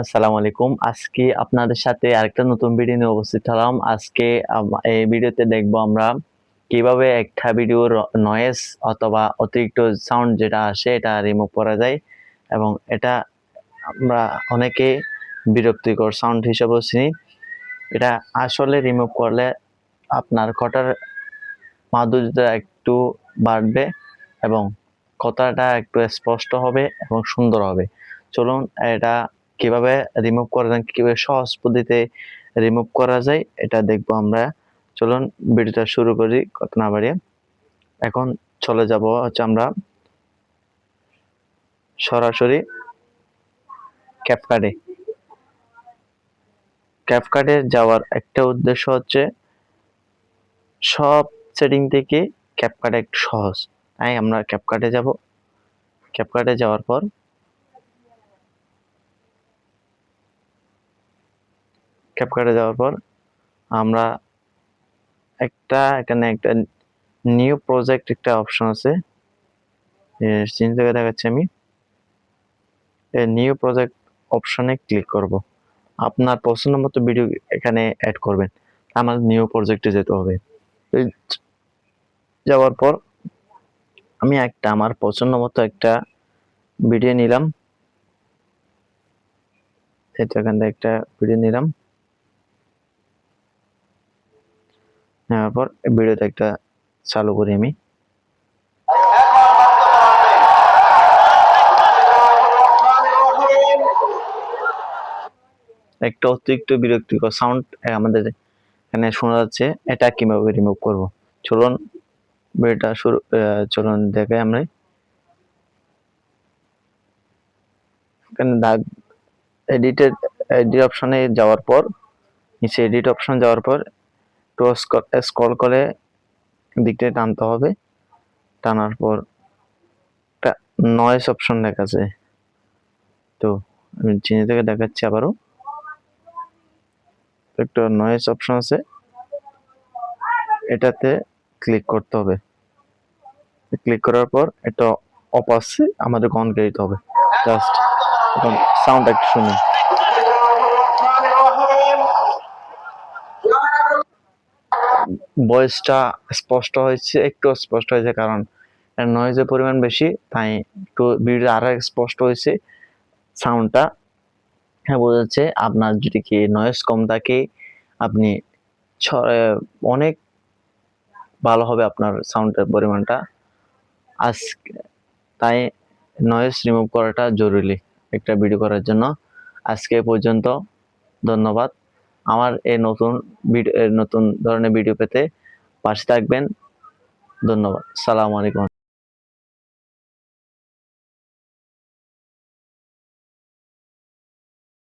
আসসালামু আলাইকুম। আজকে আপনাদের সাথে আরেকটা নতুন ভিডিও নিয়ে উপস্থিত হলাম। আজকে এই ভিডিওতে দেখবো আমরা কিভাবে একটা ভিডিওর নয়েজ অথবা অতিরিক্ত সাউন্ড যেটা আসে এটা রিমুভ করা যায়, এবং এটা আমরা অনেকে বিরক্তিকর সাউন্ড হিসেবেও চিনি। এটা আসলে রিমুভ করলে আপনার কথার মাধুর্যটা একটু বাড়বে এবং কথাটা একটু স্পষ্ট হবে এবং সুন্দর হবে। চলুন এটা কিভাবে রিমুভ করা যায়, কিভাবে সহজ পদ্ধতিতে রিমুভ করা যায় এটা দেখবো আমরা। চলুন ভিডিওটা শুরু করি কথা না বাড়িয়ে। এখন চলে যাব হচ্ছে আমরা সরাসরি ক্যাপকাটে। ক্যাপকাটে যাওয়ার একটা উদ্দেশ্য হচ্ছে সব সেটিং থেকে ক্যাপকাটে একটু সহজ, তাই আমরা ক্যাপকাটে যাব। ক্যাপকাটে যাওয়ার পর আমরা এখানে একটা নিউ প্রজেক্ট একটা অপশন আছে, চিহ্ন থেকে দেখাচ্ছি আমি। নিউ প্রজেক্ট অপশনে ক্লিক করব। আপনার পছন্দ মতো ভিডিও এখানে অ্যাড করবেন। আমার নিউ প্রজেক্টে যেতে হবে। এই যাওয়ার পর আমি আমার পছন্দ মতো একটা ভিডিও নিলাম। এখান থেকে একটা ভিডিও নিলাম, নেওয়ার পর ভিডিওতে একটা চালু করি আমি। একটা অতিরিক্ত বিরক্তিকর সাউন্ড আমাদের এখানে শোনা যাচ্ছে, এটা কিভাবে রিমুভ করব। চলুন ভিডিওটা চলুন দেখে আমরা। এখানে দাগ এডিট অপশনে যাওয়ার পর, নিচে এডিট অপশন যাওয়ার পর একটু স্ক্রল করে দিকটা টানতে হবে। টানার পর একটা নয়েজ অপশন লেখা আছে, তো আমি চিনে থেকে দেখাচ্ছি আবারও। একটা নয়েজ অপশন আছে, এটাতে ক্লিক করতে হবে। ক্লিক করার পর এটা অফ আসছে, আমাদের অন করে দিতে হবে। জাস্ট এখন সাউন্ড একটু শুনুন। ভয়েসটা স্পষ্ট হয়েছে, একটু স্পষ্ট হয়েছে কারণ নয়েজের পরিমাণ বেশি, তাই একটু ভিডিও আরো স্পষ্ট হয়েছে সাউন্ডটা। হ্যাঁ, বোঝা যাচ্ছে। আপনার যদি কি নয়েজ কম থাকে, আপনি অনেক ভালো হবে আপনার সাউন্ডের পরিমাণটা। আজকে তাই নয়েজ রিমুভ করাটা জরুরি একটা ভিডিও করার জন্য। আজকে এ পর্যন্ত, ধন্যবাদ। আমার এই নতুন ধরনের ভিডিও পেতে পাশে থাকবেন। ধন্যবাদ। সালাম আলাইকুম।